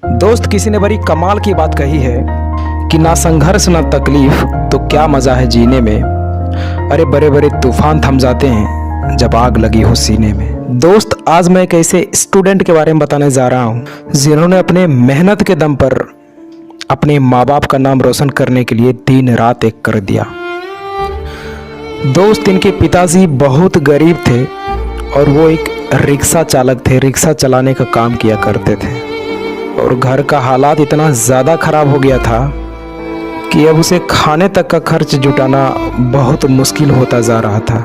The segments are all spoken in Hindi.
दोस्त, किसी ने बड़ी कमाल की बात कही है कि ना संघर्ष ना तकलीफ तो क्या मजा है जीने में। अरे बड़े बड़े तूफान थम जाते हैं जब आग लगी हो सीने में। दोस्त, आज मैं एक ऐसे स्टूडेंट के बारे में बताने जा रहा हूँ जिन्होंने अपने मेहनत के दम पर अपने माँ बाप का नाम रोशन करने के लिए दिन रात एक कर दिया। दोस्त, इनके पिताजी बहुत गरीब थे और वो एक रिक्शा चालक थे, रिक्शा चलाने का काम किया करते थे। और घर का हालात इतना ज़्यादा ख़राब हो गया था कि अब उसे खाने तक का खर्च जुटाना बहुत मुश्किल होता जा रहा था।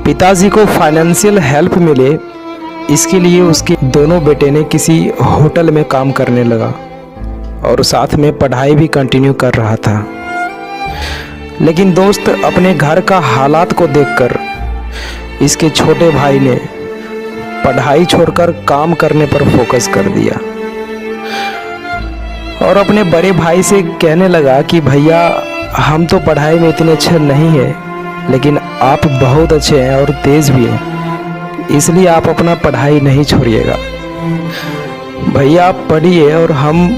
पिताजी को फाइनेंशियल हेल्प मिले, इसके लिए उसके दोनों बेटे ने किसी होटल में काम करने लगा और साथ में पढ़ाई भी कंटिन्यू कर रहा था। लेकिन दोस्त, अपने घर का हालात को देखकर इसके छोटे भाई ने पढ़ाई छोड़कर काम करने पर फोकस कर दिया और अपने बड़े भाई से कहने लगा कि भैया, हम तो पढ़ाई में इतने अच्छे नहीं हैं, लेकिन आप बहुत अच्छे हैं और तेज़ भी हैं, इसलिए आप अपना पढ़ाई नहीं छोड़िएगा। भैया, आप पढ़िए और हम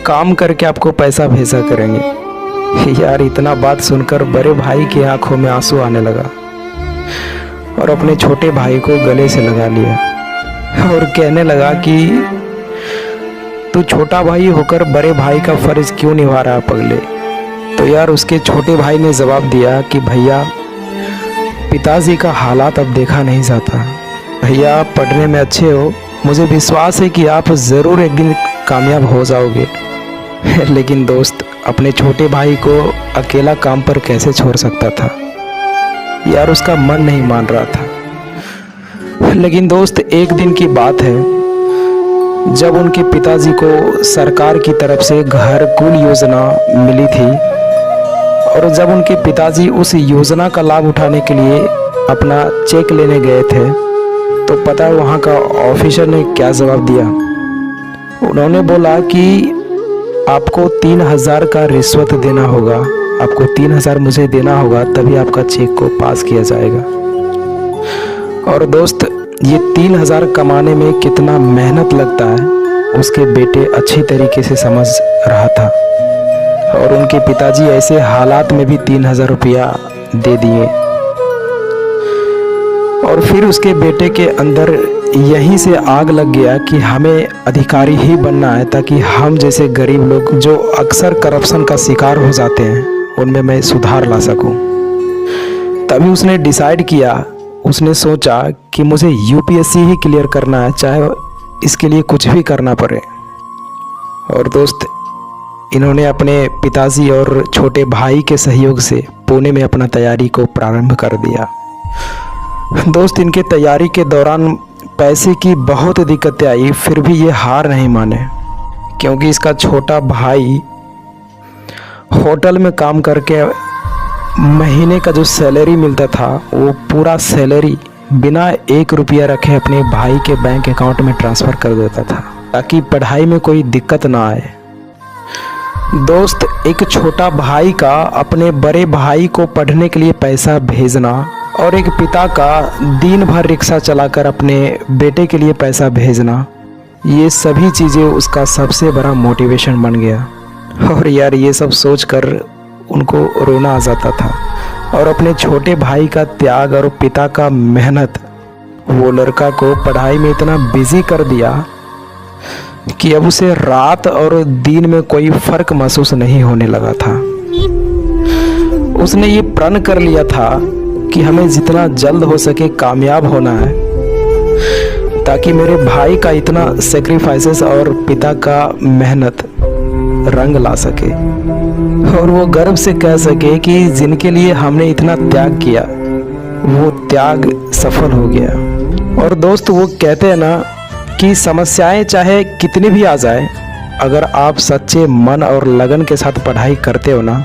काम करके आपको पैसा भेजा करेंगे। यार, इतना बात सुनकर बड़े भाई की आंखों में आंसू आने लगा और अपने छोटे भाई को गले से लगा लिया और कहने लगा कि तू छोटा भाई होकर बड़े भाई का फर्ज क्यों निभा रहा पगले। तो यार, उसके छोटे भाई ने जवाब दिया कि भैया, पिताजी का हालात अब देखा नहीं जाता। भैया, आप पढ़ने में अच्छे हो, मुझे विश्वास है कि आप ज़रूर एक दिन कामयाब हो जाओगे। लेकिन दोस्त, अपने छोटे भाई को अकेला काम पर कैसे छोड़ सकता था। यार, उसका मन नहीं मान रहा था। लेकिन दोस्त, एक दिन की बात है जब उनके पिताजी को सरकार की तरफ से घरकुल योजना मिली थी और जब उनके पिताजी उस योजना का लाभ उठाने के लिए अपना चेक लेने गए थे तो पता है वहाँ का ऑफिसर ने क्या जवाब दिया। उन्होंने बोला कि आपको 3,000 का रिश्वत देना होगा, आपको 3,000 मुझे देना होगा, तभी आपका चेक को पास किया जाएगा। और दोस्त, ये 3,000 कमाने में कितना मेहनत लगता है उसके बेटे अच्छी तरीके से समझ रहा था और उनके पिताजी ऐसे हालात में भी 3,000 रुपया दे दिए। और फिर उसके बेटे के अंदर यहीं से आग लग गया कि हमें अधिकारी ही बनना है ताकि हम जैसे गरीब लोग जो अक्सर करप्शन का शिकार हो जाते हैं उनमें मैं सुधार ला सकूं। तभी उसने डिसाइड किया, उसने सोचा कि मुझे यूपीएससी ही क्लियर करना है, चाहे इसके लिए कुछ भी करना पड़े। और दोस्त, इन्होंने अपने पिताजी और छोटे भाई के सहयोग से पुणे में अपना तैयारी को प्रारंभ कर दिया। दोस्त, इनके तैयारी के दौरान पैसे की बहुत दिक्कतें आई, फिर भी ये हार नहीं माने क्योंकि इसका छोटा भाई होटल में काम करके महीने का जो सैलरी मिलता था वो पूरा सैलरी बिना 1 रुपया रखे अपने भाई के बैंक अकाउंट में ट्रांसफ़र कर देता था ताकि पढ़ाई में कोई दिक्कत ना आए। दोस्त, एक छोटा भाई का अपने बड़े भाई को पढ़ने के लिए पैसा भेजना और एक पिता का दिन भर रिक्शा चलाकर अपने बेटे के लिए पैसा भेजना, ये सभी चीज़ें उसका सबसे बड़ा मोटिवेशन बन गया। और यार, ये सब सोचकर उनको रोना आ जाता था और अपने छोटे भाई का त्याग और पिता का मेहनत वो लड़का को पढ़ाई में इतना बिजी कर दिया कि अब उसे रात और दिन में कोई फ़र्क महसूस नहीं होने लगा था। उसने ये प्रण कर लिया था कि हमें जितना जल्द हो सके कामयाब होना है ताकि मेरे भाई का इतना सेक्रीफाइसेस और पिता का मेहनत रंग ला सके और वो गर्व से कह सके कि जिनके लिए हमने इतना त्याग किया वो त्याग सफल हो गया। और दोस्त, वो कहते हैं ना कि समस्याएं चाहे कितनी भी आ जाए, अगर आप सच्चे मन और लगन के साथ पढ़ाई करते हो ना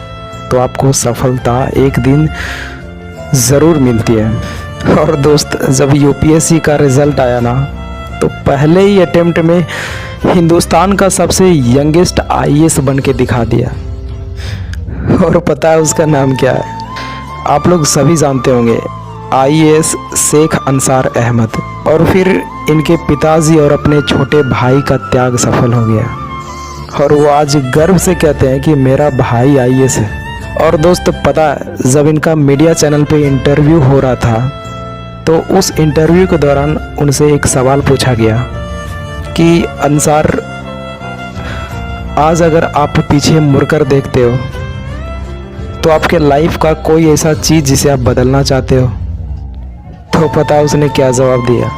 तो आपको सफलता एक दिन ज़रूर मिलती है। और दोस्त, जब यूपीएससी का रिज़ल्ट आया ना तो पहले ही अटेम्प्ट में हिंदुस्तान का सबसे यंगेस्ट आईएएस बन के दिखा दिया। और पता है उसका नाम क्या है? आप लोग सभी जानते होंगे, आईएएस शेख अंसार अहमद। और फिर इनके पिताजी और अपने छोटे भाई का त्याग सफल हो गया और वो आज गर्व से कहते हैं कि मेरा भाई आईएएस है। और दोस्त पता है, जब इनका मीडिया चैनल पे इंटरव्यू हो रहा था तो उस इंटरव्यू के दौरान उनसे एक सवाल पूछा गया कि अंसार, आज अगर आप पीछे मुड़कर देखते हो तो आपके लाइफ का कोई ऐसा चीज़ जिसे आप बदलना चाहते हो? तो पता है उसने क्या जवाब दिया?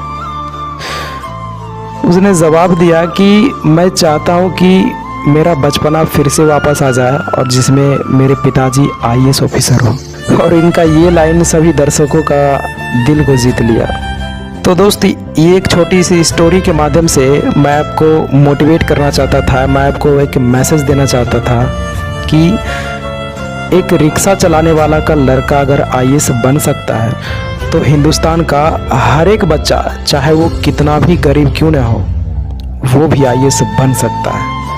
उसने जवाब दिया कि मैं चाहता हूँ कि मेरा बचपना फिर से वापस आ जाए और जिसमें मेरे पिताजी आईएएस ऑफिसर हो। और इनका ये लाइन सभी दर्शकों का दिल को जीत लिया। तो दोस्त, ये एक छोटी सी स्टोरी के माध्यम से मैं आपको मोटिवेट करना चाहता था, मैं आपको एक मैसेज देना चाहता था कि एक रिक्शा चलाने वाला का लड़का अगर आईएएस बन सकता है तो हिंदुस्तान का हर एक बच्चा, चाहे वो कितना भी गरीब क्यों ना हो, वो भी आईएएस बन सकता है।